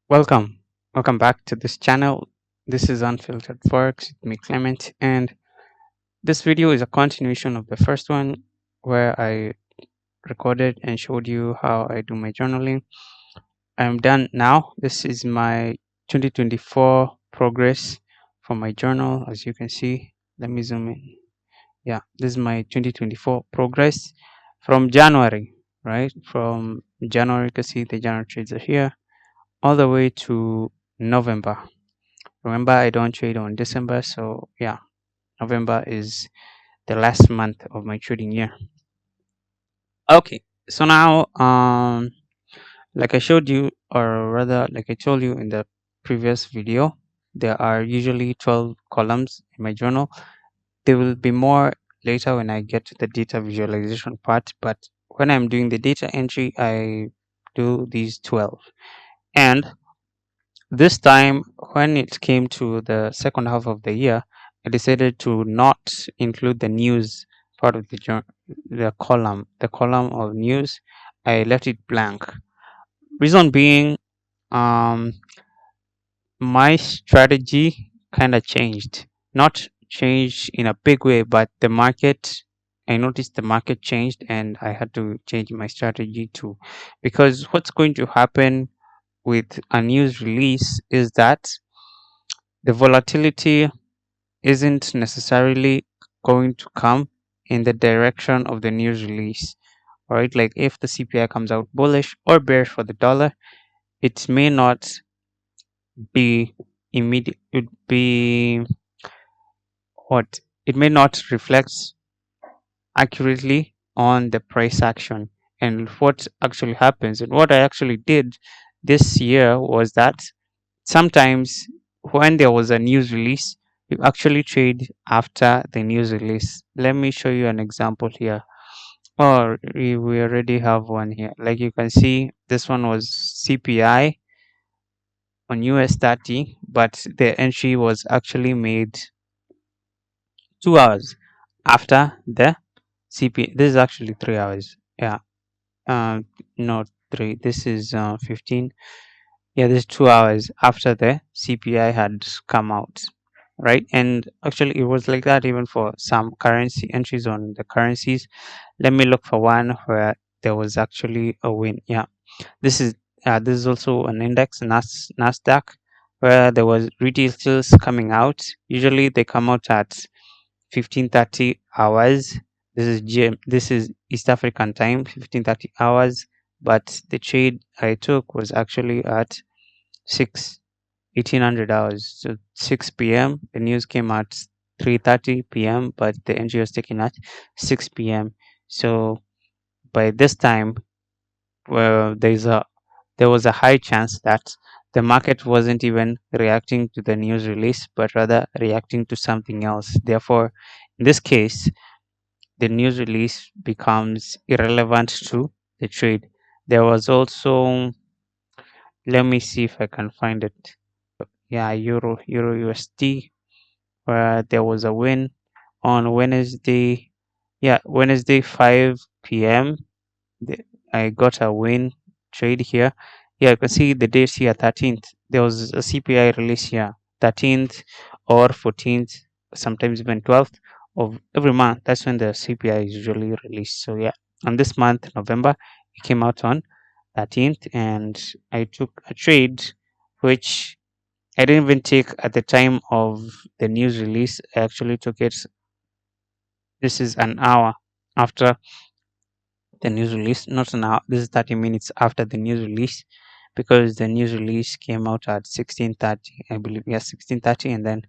Welcome. Welcome back to this channel. This is Unfiltered Forex with me, Clement, and this video is a continuation of the first one where I recorded and showed you how I do my journaling. I'm done now. This is my 2024 progress for my journal, as you can see. Let me zoom in. Yeah, this is my 2024 progress from January, right? From January, you can see the January trades are here, all the way to November. Remember, I don't trade on December, so yeah, November is the last month of my trading year. Okay, so now, like I showed you, or rather, like I told you in the previous video, there are usually 12 columns in my journal. There will be more later when I get to the data visualization part, but when I'm doing the data entry, I do these 12. And this time, when it came to the second half of the year, I decided to not include the news part of the column of news. I left it blank. Reason being, um, my strategy kind of changed. Not changed in a big way, but the market. I noticed the market changed, and I had to change my strategy too, because what's going to happen with a news release is that the volatility isn't necessarily going to come in the direction of the news release. All right, like if the CPI comes out bullish or bearish for the dollar, it may not be immediate. It be what it may not reflect accurately on the price action. And what actually happens, and what I actually did this year was that sometimes when there was a news release, you actually trade after the news release. Let me show you an example here. Or we already have one here. Like you can see, this one was CPI on US 30, but the entry was actually made 2 hours after the CPI. This is actually 3 hours. Yeah. Not three. This is 15. Yeah, this is 2 hours after the CPI had come out, right? And actually, it was like that even for some currency entries on the currencies. Let me look for one where there was actually a win. Yeah, this is also an index, Nasdaq, where there was retail sales coming out. Usually, they come out at 15:30 hours. This is East African time, 15:30 hours. But the trade I took was actually at 6 1800 hours, so 6 p.m. The news came at 3:30 p.m., but the entry was taken at 6 p.m. So by this time, well, there was a high chance that the market wasn't even reacting to the news release, but rather reacting to something else. Therefore, in this case, the news release becomes irrelevant to the trade. There was also, let me see if I can find it. Yeah, Euro USD, where there was a win on Wednesday. Yeah, Wednesday 5 p.m. I got a win trade here. Yeah, you can see the dates here, 13th. There was a CPI release here, 13th or 14th, sometimes even 12th of every month. That's when the CPI is usually released. So yeah, on this month, November, it came out on 13th, and I took a trade which I didn't even take at the time of the news release. I actually took it. This is an hour after the news release, not an hour. This is 30 minutes after the news release, because the news release came out at 16:30, I believe. Yes, 16:30, and then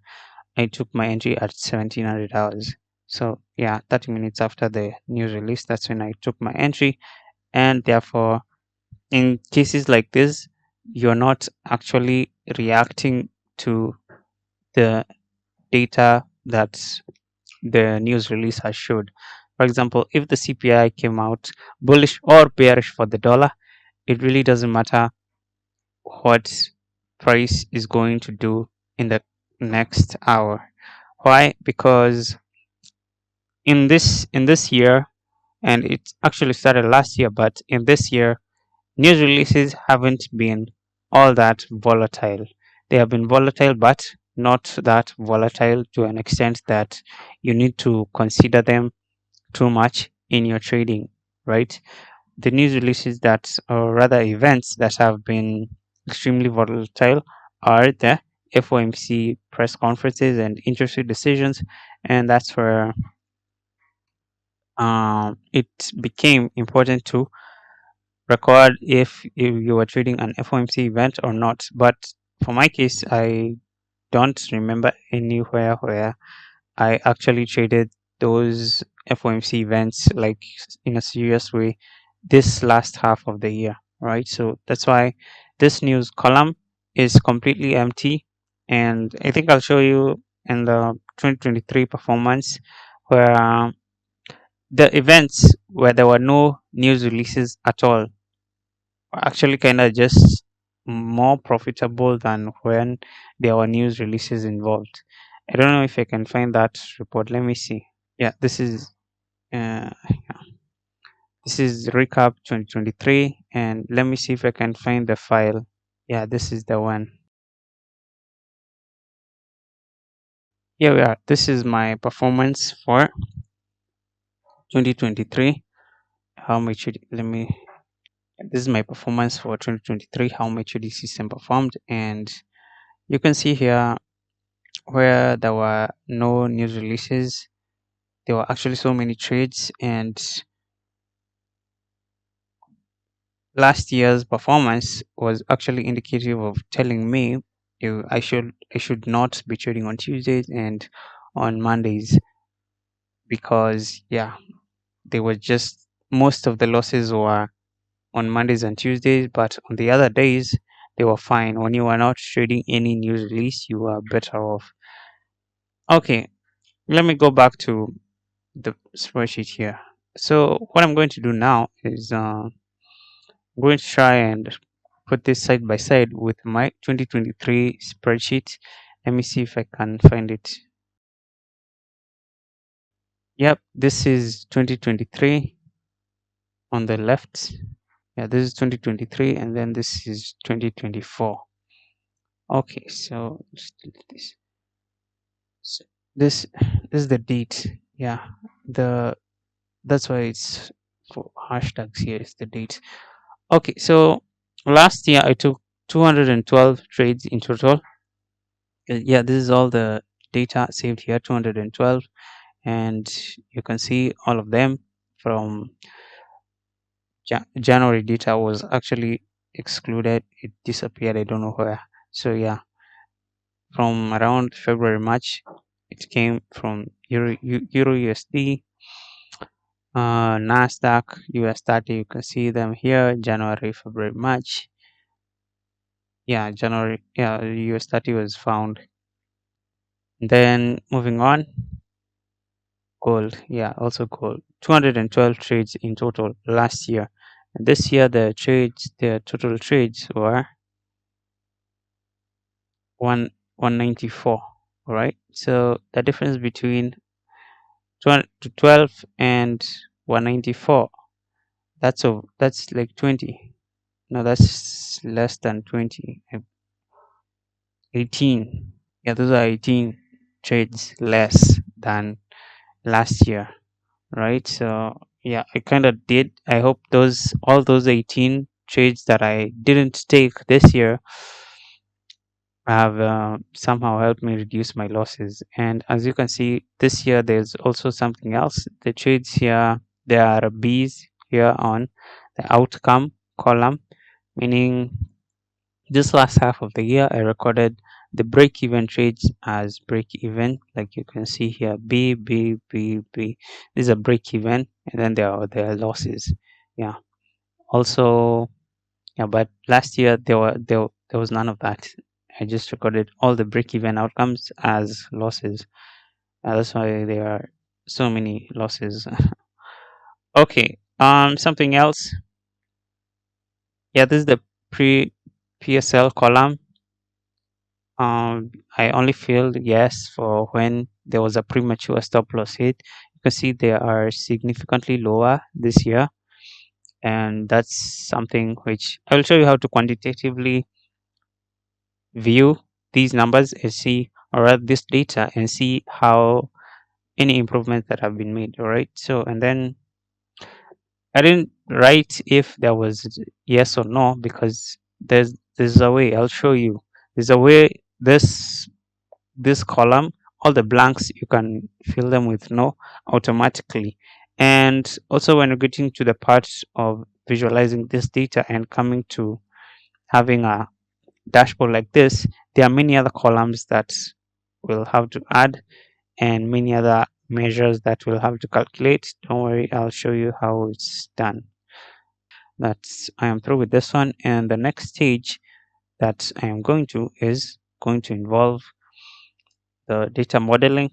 I took my entry at 1700 hours. So yeah, 30 minutes after the news release, that's when I took my entry, and therefore, in cases like this, you're not actually reacting to the data that the news release has showed. For example, if the CPI came out bullish or bearish for the dollar, it really doesn't matter what price is going to do in the next hour. Why? Because in this year, and it actually started last year, but in this year, news releases haven't been all that volatile. They have been volatile, but not that volatile to an extent that you need to consider them too much in your trading, right? The news releases that, or rather events that have been extremely volatile, are the FOMC press conferences and interest rate decisions, and that's where it became important to record if you were trading an FOMC event or not. But for my case, I don't remember anywhere where I actually traded those FOMC events like in a serious way this last half of the year, right? So that's why this news column is completely empty. And I think I'll show you in the 2023 performance where the events where there were no news releases at all were actually kind of just more profitable than when there were news releases involved. I don't know if I can find that report. Let me see. Yeah, uh, this is recap 2023, and let me see if I can find the file. Yeah, this is the one. Here we are. This is my performance for 2023. How much should let me This is my performance for 2023, how my trading system performed, and you can see here where there were no news releases, there were actually so many trades, and last year's performance was actually indicative of telling me I should not be trading on Tuesdays and on Mondays, because yeah, they were just most of the losses were on Mondays and Tuesdays, but on the other days they were fine. When you are not trading any news release, you are better off. Okay, let me go back to the spreadsheet here. So what I'm going to do now is I'm going to try and put this side by side with my 2023 spreadsheet. Let me see if I can find it. Yep, this is 2023 on the left. Yeah, this is 2023, and then this is 2024. Okay, so let's delete this. So this is the date. Yeah, the that's why it's for hashtags here is the date. Okay, so last year I took 212 trades in total. Yeah, this is all the data saved here, 212, and you can see all of them from January data was actually excluded. It disappeared. I don't know where. So yeah, from around February, March, it came from Euro USD, Nasdaq, US 30. You can see them here. January, February, March. Yeah, January. Yeah, US 30 was found. Then moving on, gold. Yeah, also gold. 212 trades in total last year. And this year, the total trades were 194. All right. So the difference between 12 and 194, that's like 20. No, that's less than 20. 18. Yeah, those are 18 trades less than last year, right? So yeah, I kind of did. I hope those all those 18 trades that I didn't take this year have somehow helped me reduce my losses. And as you can see, this year there's also something else. The trades here, there are B's here on the outcome column, meaning this last half of the year I recorded the break even trades as break even, like you can see here, B, B, B, B. These are break even, and then there are losses. Yeah. Also, yeah, but last year there was none of that. I just recorded all the break even outcomes as losses. That's why there are so many losses. Okay. Something else. Yeah, this is the pre PSL column. I only filled yes for when there was a premature stop loss hit. You can see they are significantly lower this year, and that's something which I will show you how to quantitatively view these numbers and see, or this data, and see how any improvements that have been made. All right. So, and then I didn't write if there was yes or no, because there's a way. I'll show you. There's a way. This column, all the blanks, you can fill them with no automatically. And also, when you're getting to the part of visualizing this data and coming to having a dashboard like this, there are many other columns that we'll have to add, and many other measures that we'll have to calculate. Don't worry, I'll show you how it's done. I am through with this one, and the next stage that I am going to is going to involve the data modeling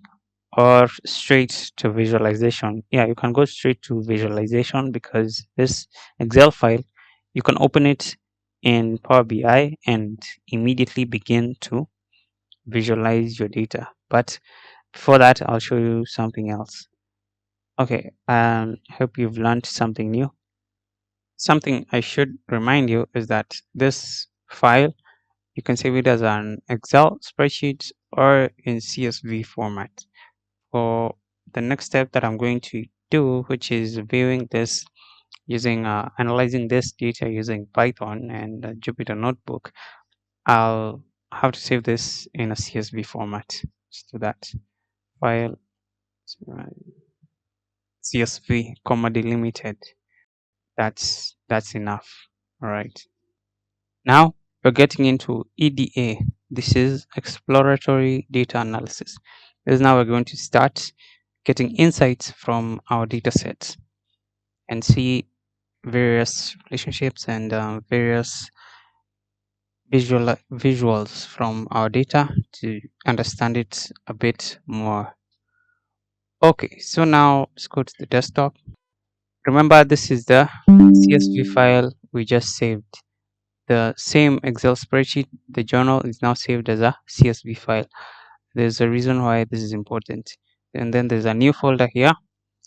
or straight to visualization. Yeah, you can go straight to visualization, because this Excel file, you can open it in Power BI and immediately begin to visualize your data. But before that, I'll show you something else. Okay, hope you've learned something new. Something I should remind you is that this file, you can save it as an Excel spreadsheet or in CSV format. For the next step that I'm going to do, which is viewing this using analyzing this data using Python and Jupyter Notebook, I'll have to save this in a CSV format. Let's do that. File, CSV, comma delimited. That's enough. All right. Now we're getting into EDA. This is exploratory data analysis. This now we're going to start getting insights from our data sets and see various relationships and various visuals from our data to understand it a bit more. Okay, so now let's go to the desktop. Remember, this is the CSV file we just saved. The same Excel spreadsheet, the journal is now saved as a CSV file. There's a reason why this is important. And then there's a new folder here.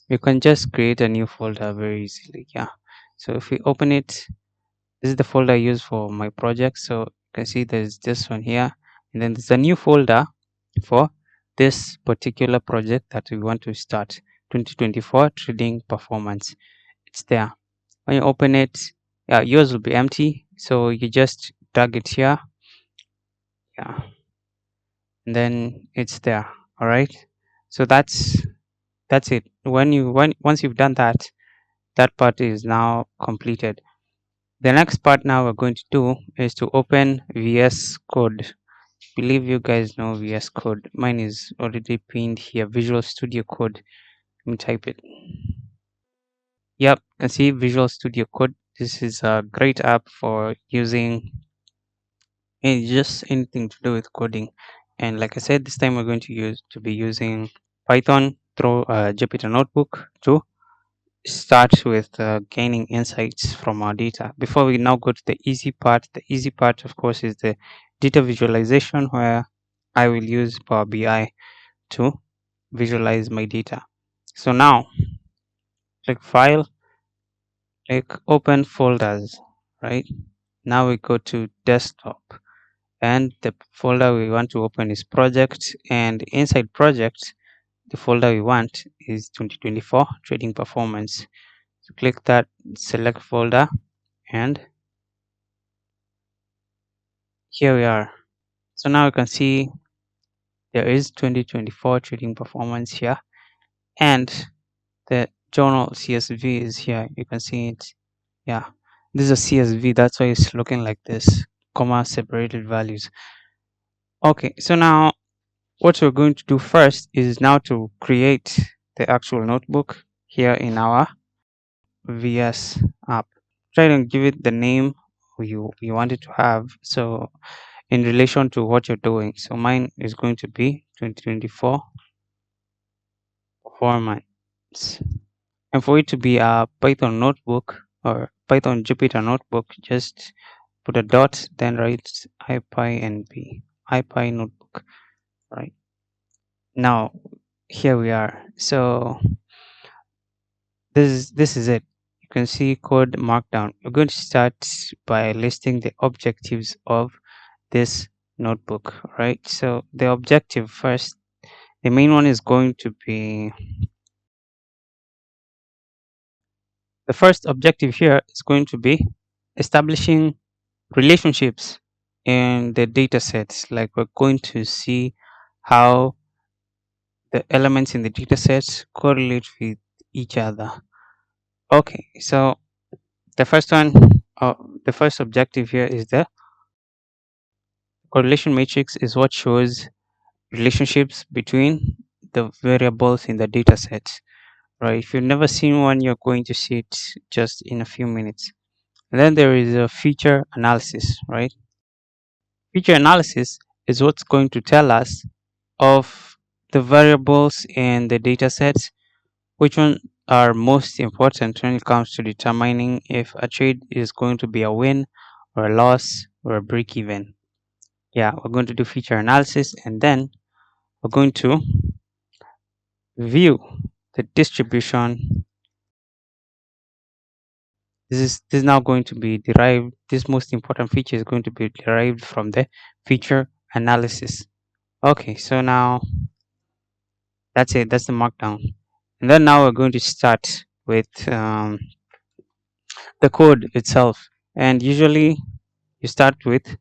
You can just create a new folder very easily. Yeah. So if we open it, this is the folder I use for my project. So you can see there's this one here, and then there's a new folder for this particular project that we want to start, 2024 trading performance. It's there. When you open it, yeah, yours will be empty, so you just drag it here. Yeah, and then it's there. All right. So that's it. Once you've done that, that part is now completed. The next part now we're going to do is to open VS Code. Believe you guys know VS Code. Mine is already pinned here. Visual Studio Code. Let me type it. Yep, you can see Visual Studio Code. This is a great app for using just anything to do with coding. And like I said, this time we're going to be using Python through Jupyter Notebook to start with gaining insights from our data. Before we now go to the easy part, of course, is the data visualization, where I will use Power BI to visualize my data. So now click File, click Open Folders. Right now we go to Desktop, and the folder we want to open is Project, and inside Project, the folder we want is 2024 Trading Performance. So click that, select folder, and here we are. So now you can see there is 2024 Trading Performance here, and the journal CSV is here. You can see it. Yeah, this is a CSV, that's why it's looking like this, comma separated values. Okay, so now what we're going to do first is now to create the actual notebook here in our VS app. Try to give it the name you want it to have, so in relation to what you're doing. So mine is going to be 2024 performance. And for it to be a Python notebook or Python Jupyter notebook, just put a dot, then write ipynb, ipy notebook. Right now, here we are. So this is it. You can see code markdown. We're going to start by listing the objectives of this notebook, right? So the objective first, the main one is going to be, the first objective here is going to be establishing relationships in the data sets. Like we're going to see how the elements in the data sets correlate with each other. Okay, so the first one, uh, the first objective here is the correlation matrix is what shows relationships between the variables in the data sets, right? If you've never seen one, you're going to see it just in a few minutes. And then there is a feature analysis, right? Feature analysis is what's going to tell us of the variables in the data sets, which one are most important when it comes to determining if a trade is going to be a win or a loss or a break even. Yeah, we're going to do feature analysis, and then we're going to view the distribution. This is now going to be derived. This most important feature is going to be derived from the feature analysis. Okay, so now that's it. That's the markdown. And then now we're going to start with the code itself. And usually you start with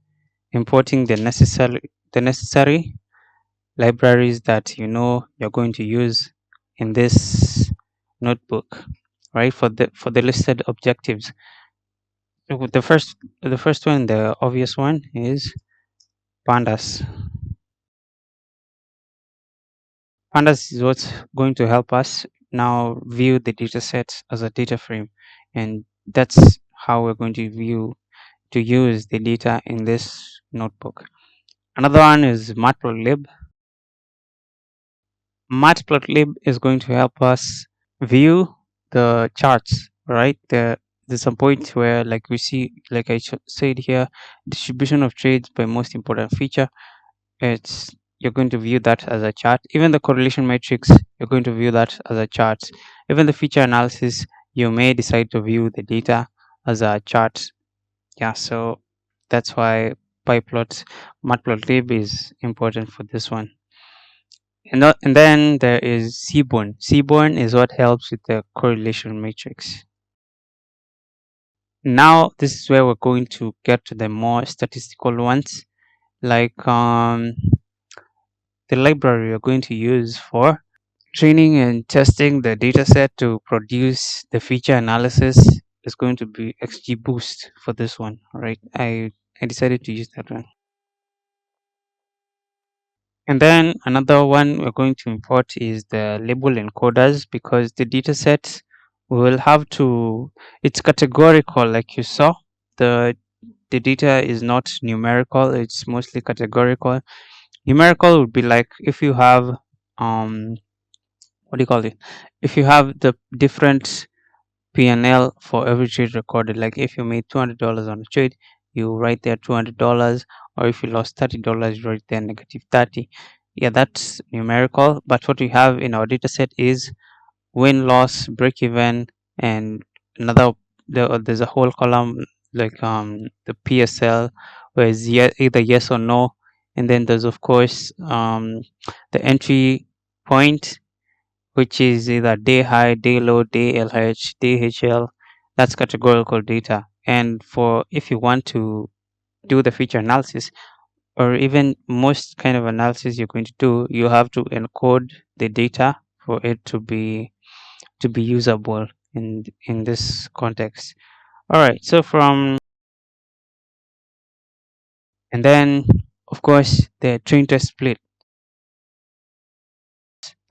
importing the necessary libraries that you know you're going to use in this notebook, right? For the listed objectives. So the first one, the obvious one, is pandas. Pandas is what's going to help us now view the data set as a data frame, and that's how we're going to use the data in this notebook. Another one is matplotlib. Matplotlib is going to help us view the charts, right? There's some point where, like we see, like said here, distribution of trades by most important feature. It's You're going to view that as a chart. Even the correlation matrix, you're going to view that as a chart. Even the feature analysis, you may decide to view the data as a chart. Yeah, so that's why pyplot matplotlib is important for this one. And then there is Seaborn. Seaborn is what helps with the correlation matrix. Now this is where we're going to get to the more statistical ones, like the library we're going to use for training and testing the dataset to produce the feature analysis is going to be XGBoost for this one. All right, I decided to use that one. And then another one we're going to import is the label encoders, because the data sets will have to, it's categorical, like you saw. The data is not numerical, it's mostly categorical. Numerical would be like if you have what do you call it? If you have the different P&L for every trade recorded, like if you made $200 on a trade, you write there $200, or if you lost $30, you write there negative 30. Yeah, that's numerical. But what we have in our data set is win, loss, break even, and another. There's a whole column like the PSL, where it's either yes or no, and then there's of course the entry point, which is either day high, day low, day LH, day HL. That's categorical data. And for if you want to do the feature analysis, or even most kind of analysis you're going to do, you have to encode the data for it to be usable in this context. All right. So and then of course the train test split.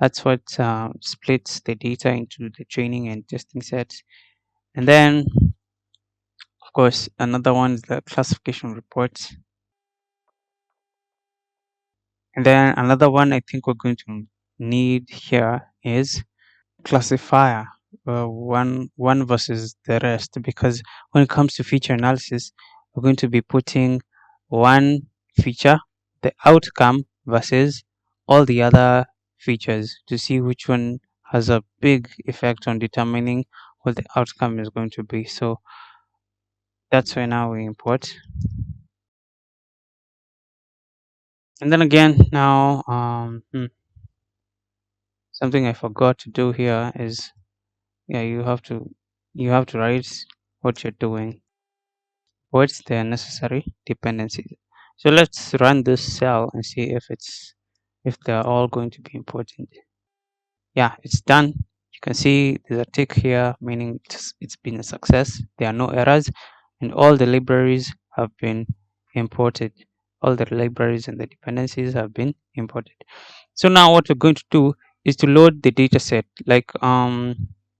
That's what splits the data into the training and testing sets. And then of course, another one is the classification reports. And then another one I think we're going to need here is classifier, one versus the rest, because when it comes to feature analysis, we're going to be putting one feature, the outcome, versus all the other features to see which one has a big effect on determining what the outcome is going to be. So that's why now we import And then again, now something I forgot to do here is, yeah, you have to write what you're doing, what's the necessary dependencies. So let's run this cell and see if they're all going to be important. Yeah, it's done. You can see there's a tick here, meaning it's been a success. There are no errors, and all the libraries have been imported. All the libraries and the dependencies have been imported. So now what we're going to do is to load the data set. Like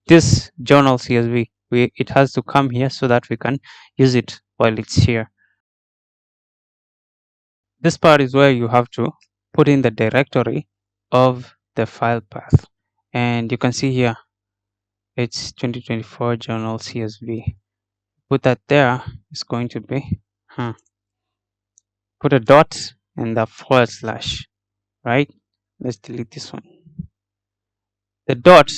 this journal CSV, it has to come here so that we can use it while it's here. This part is where you have to put in the directory of the file path, and you can see here it's 2024 journal CSV. Put that there. It's going to be put a dot and the forward slash, right? Let's delete this one. The dot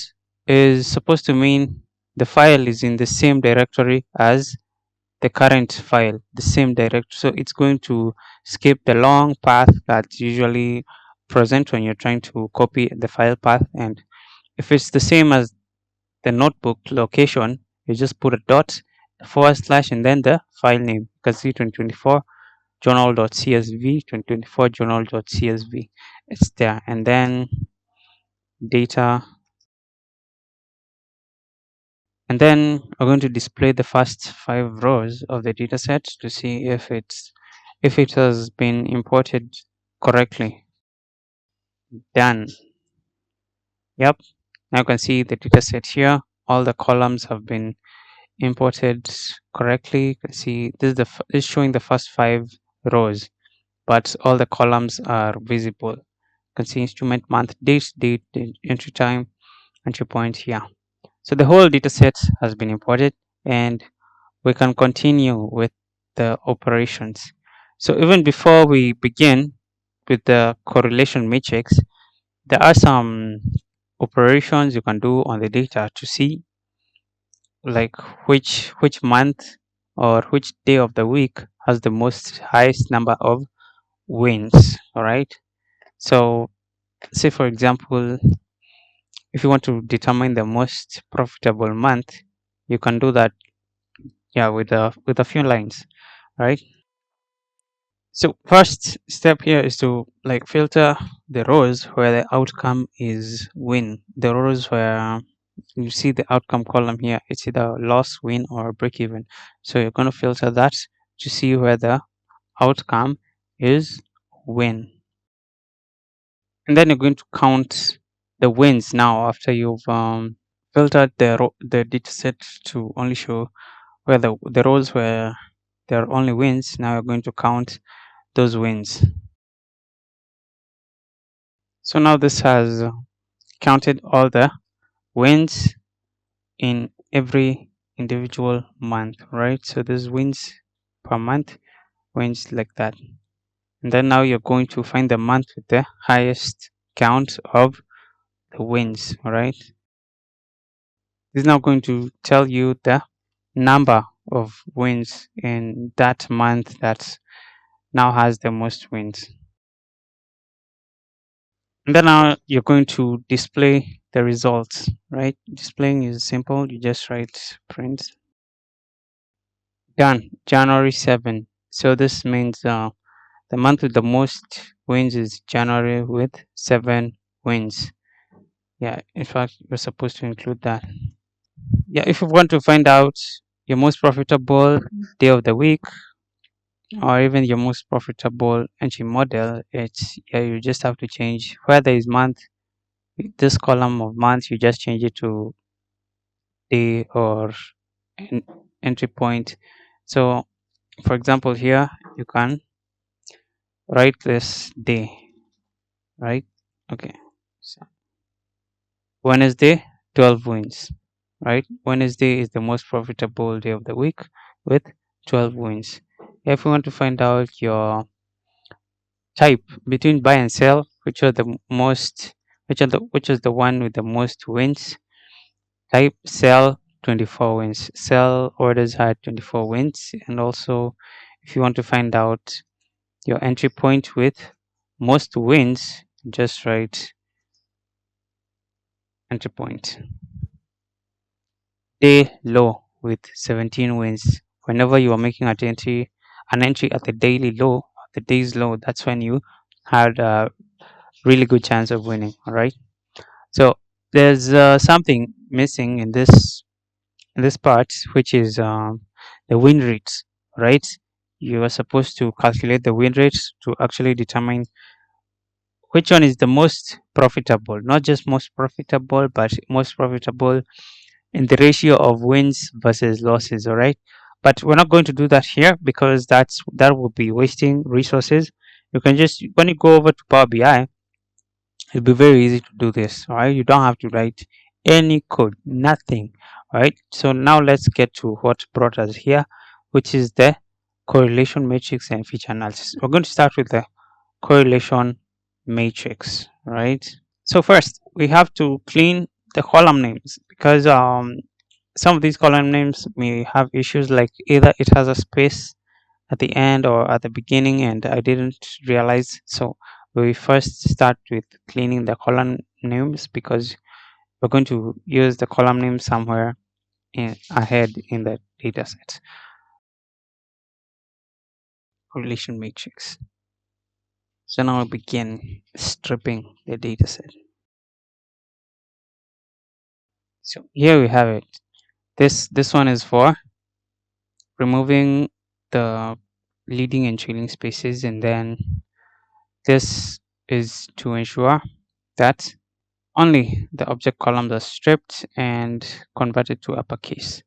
is supposed to mean the file is in the same directory as the current file, the same directory. So it's going to skip the long path that's usually present when you're trying to copy the file path. And if it's the same as the notebook location, you just put a dot, forward slash, and then the file name. You can see 2024 journal.csv, 2024 journal.csv. It's there. And then data. And then we're going to display the first 5 rows of the dataset to see if it has been imported correctly. Done. Yep. Now you can see the dataset here. All the columns have been imported correctly. You can see this is showing the first 5 rows, but all the columns are visible. You can see instrument, month, date, entry time, entry point here. So the whole dataset has been imported, and we can continue with the operations. So even before we begin with the correlation matrix, there are some operations you can do on the data to see like which month or which day of the week has the most highest number of wins. All right. So say for example, if you want to determine the most profitable month, you can do that, yeah, with a few lines, right? So first step here is to like filter the rows where the outcome is win. The rows where you see the outcome column here, it's either loss, win, or break even. So you're going to filter that to see where the outcome is win. And then you're going to count the wins now after you've filtered the dataset to only show where the rows where there are only wins. Now you're going to count those wins. So now this has counted all the wins in every individual month, right? So this wins per month, wins like that. And then now you're going to find the month with the highest count of the wins, all right? This is now going to tell you the number of wins in that month that now has the most wins. And then now you're going to display the results, right? Displaying is simple. You just write print. Done. January 7. So this means the month with the most wins is January with 7 wins. Yeah, in fact, we're supposed to include that. Yeah, if you want to find out your most profitable day of the week or even your most profitable entry model, it's, yeah, you just have to change where there is month. This column of months, you just change it to day or entry point. So for example, here you can write this day, right? Okay, so Wednesday, 12 wins, right? Wednesday is the most profitable day of the week with 12 wins. If you want to find out your type between buy and sell, which are the most, which is the one with the most wins, type sell 24 wins. Sell orders had 24 wins. And also if you want to find out your entry point with most wins, just write entry point. Day low with 17 wins. Whenever you are making an entry at the daily low, the day's low, that's when you had a really good chance of winning. All right. So there's something missing in this part, which is the win rates. Right. You are supposed to calculate the win rates to actually determine which one is the most profitable, not just most profitable, but most profitable in the ratio of wins versus losses. All right, but we're not going to do that here because that would be wasting resources. You can just, when you go over to Power BI, it'll be very easy to do this. All right, you don't have to write any code, nothing. All right, so now let's get to what brought us here, which is the correlation matrix and feature analysis. We're going to start with the correlation matrix, right? So first we have to clean the column names because some of these column names may have issues, like either it has a space at the end or at the beginning and I didn't realize. So we first start with cleaning the column names because we're going to use the column name somewhere ahead in the data set. Correlation matrix. So now we begin stripping the data set. So here we have it. This one is for removing the leading and trailing spaces, and then this is to ensure that only the object columns are stripped and converted to uppercase.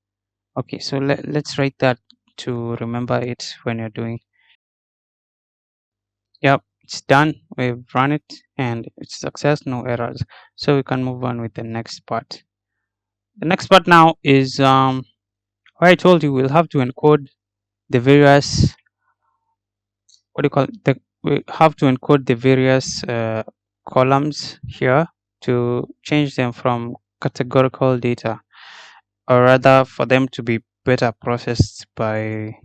Okay, so let's write that to remember it when you're doing. Yep, it's done. We've run it and it's success, no errors. So we can move on with the next part. The next part now is where I told you we'll have to encode the various, what do you call it? We have to encode the various columns here to change them from categorical data, or rather for them to be better processed by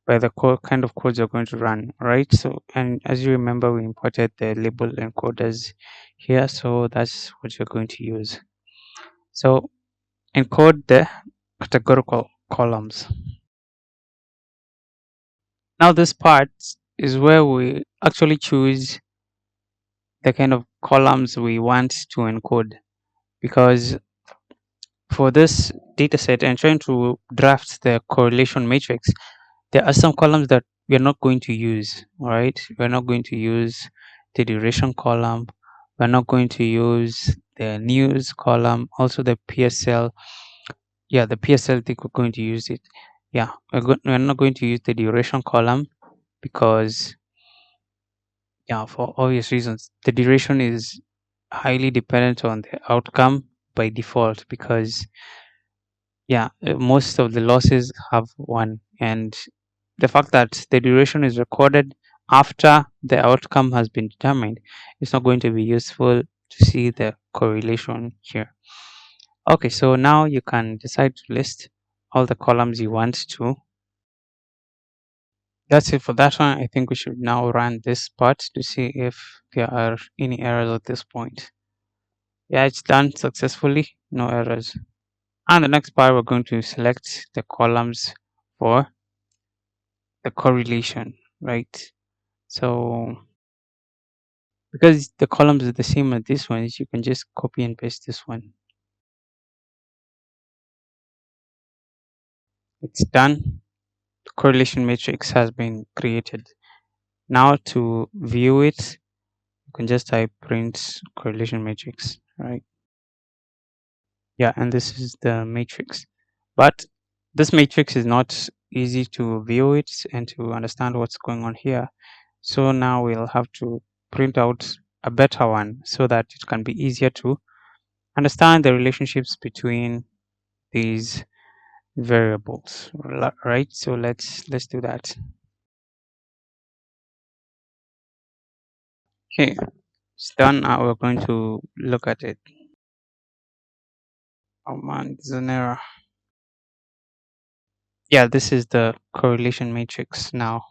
the kind of codes you're going to run, right? So, and as you remember, we imported the label encoders here, so that's what you're going to use. So encode the categorical columns. Now this part is where we actually choose the kind of columns we want to encode, because for this dataset and trying to draft the correlation matrix, there are some columns that we're not going to use. All right, we're not going to use the duration column, we're not going to use the news column, also the PSL. Yeah, the PSL, I think we're going to use it. Yeah, we're not going to use the duration column because, yeah, for obvious reasons, the duration is highly dependent on the outcome by default, because yeah, most of the losses have one, and the fact that the duration is recorded after the outcome has been determined is not going to be useful to see the correlation here. Okay, so now you can decide to list all the columns you want to. That's it for that one. I think we should now run this part to see if there are any errors at this point. Yeah, it's done successfully, no errors. And the next part, we're going to select the columns for the correlation, right? So because the columns are the same as this one, you can just copy and paste this one. It's done. The correlation matrix has been created. Now to view it, you can just type print correlation matrix, right? Yeah, and this is the matrix. But this matrix is not easy to view it and to understand what's going on here. So now we'll have to print out a better one so that it can be easier to understand the relationships between these variables, right? So let's do that. Okay, it's done. Now we're going to look at it. Oh man, there's an error. Yeah, this is the correlation matrix now.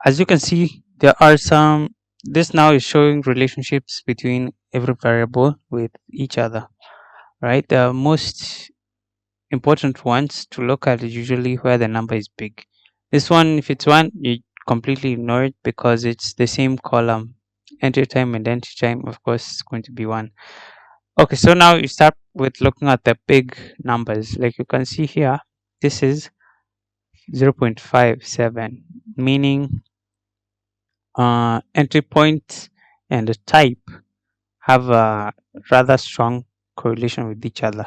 As you can see, there are some this now is showing relationships between every variable with each other, right? The most important ones to look at is usually where the number is big. This one, if it's one, you completely ignore it because it's the same column. Entry time and entry time, of course, is going to be one. Okay, so now you start with looking at the big numbers. Like you can see here, this is 0.57, meaning entry point and the type have a rather strong correlation with each other.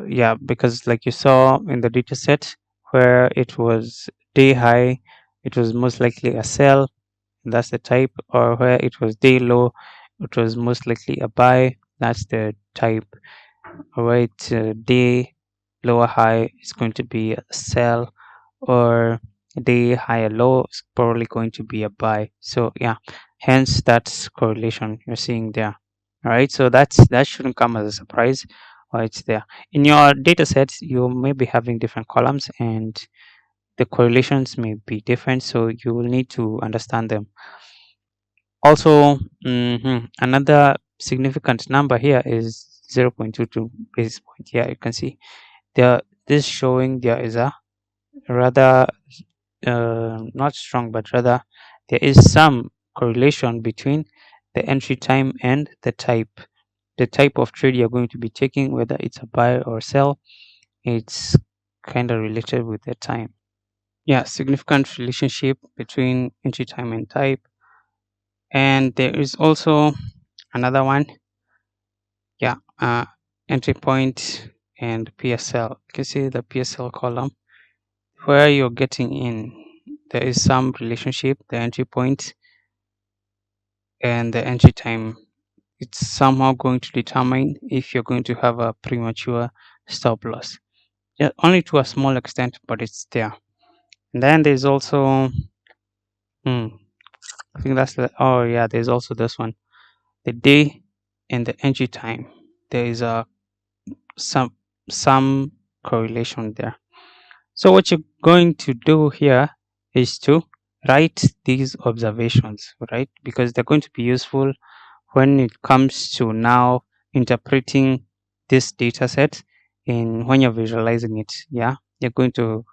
Yeah, because like you saw in the data set where it was day high, it was most likely a sell, and that's the type, or where it was day low, it was most likely a buy, that's the type. Right, day lower high is going to be a sell, or day higher low is probably going to be a buy. So yeah, hence that's correlation you're seeing there. All right, so that shouldn't come as a surprise. Why it's there in your data sets. You may be having different columns and the correlations may be different, so you will need to understand them. Also, another significant number here is 0.22 basis point. Yeah, you can see there, this showing there is a rather not strong, but rather there is some correlation between the entry time and the type of trade you're going to be taking, whether it's a buy or sell. It's kind of related with the time. Yeah, significant relationship between entry time and type. And there is also another one. Yeah, entry point and PSL. You can see the PSL column where you're getting in. There is some relationship, the entry point and the entry time. It's somehow going to determine if you're going to have a premature stop loss. Yeah, only to a small extent, but it's there. And then there's also, hmm, I think that's the, oh yeah, there's also this one, the day and the entry time. There is a some some correlation there. So what you're going to do here is to write these observations, right? Because they're going to be useful when it comes to now interpreting this data set in when you're visualizing it. Yeah, you're going to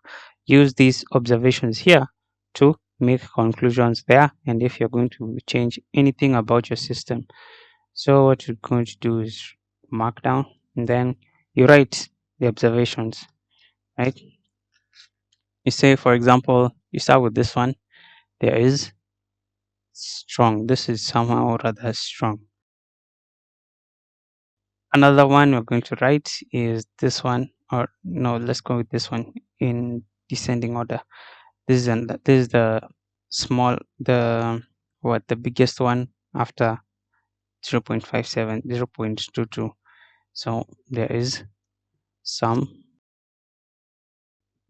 use these observations here to make conclusions there, and if you're going to change anything about your system. So what you're going to do is mark down and then you write the observations, right? You say, for example, you start with this one. There is strong. This is somehow rather strong. Another one we're going to write is this one, or no, let's go with this one in descending order. This is the small, the what, the biggest one after 0.57, 0.22. So there is some.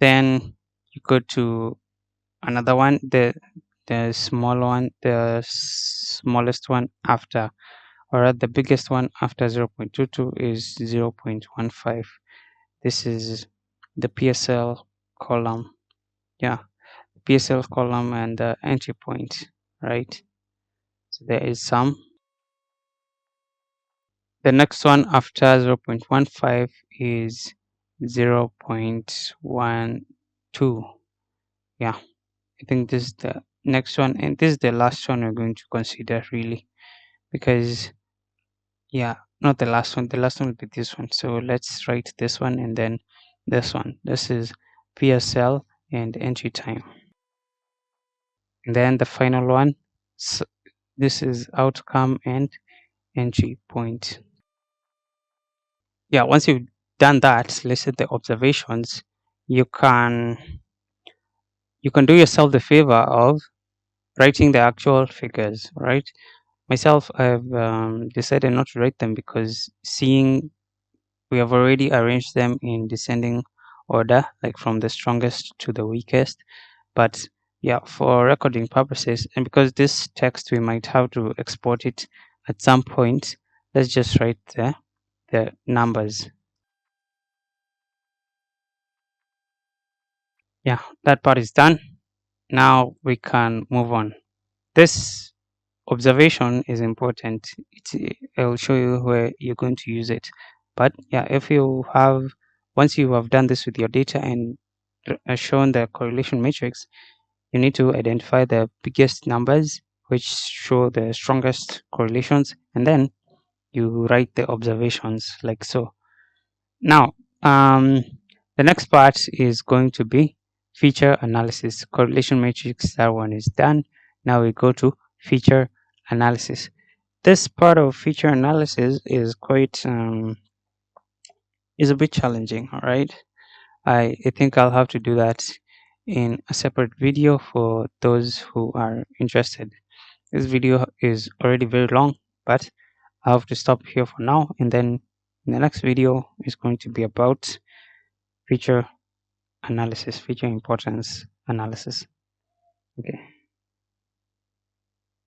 Then you go to another one, the small one, the smallest one after, or the biggest one after 0.22 is 0.15. This is the PSL column. Yeah, PSL column and the entry point, right? So there is some. The next one after 0.15 is 0.12. Yeah, I think this is the next one, and this is the last one we're going to consider really, because yeah, not the last one. The last one will be this one. So let's write this one and then this one. This is PSL and entry time. And then the final one, so this is outcome and entry point. Yeah, once you've done that, let's say the observations, you can do yourself the favor of writing the actual figures, right? Myself, I've decided not to write them because seeing we have already arranged them in descending order, like from the strongest to the weakest. But yeah, for recording purposes, and because this text we might have to export it at some point, let's just write the numbers. Yeah, that part is done. Now we can move on. This observation is important. It will show you where you're going to use it. But yeah, if you have once you have done this with your data and shown the correlation matrix, you need to identify the biggest numbers which show the strongest correlations, and then you write the observations like so. Now, the next part is going to be feature analysis. Correlation matrix, that one is done. Now we go to feature analysis. This part of feature analysis is quite is a bit challenging. All right, I think I'll have to do that in a separate video for those who are interested. This video is already very long, but I have to stop here for now, and then in the next video is going to be about feature analysis, feature importance analysis. Okay.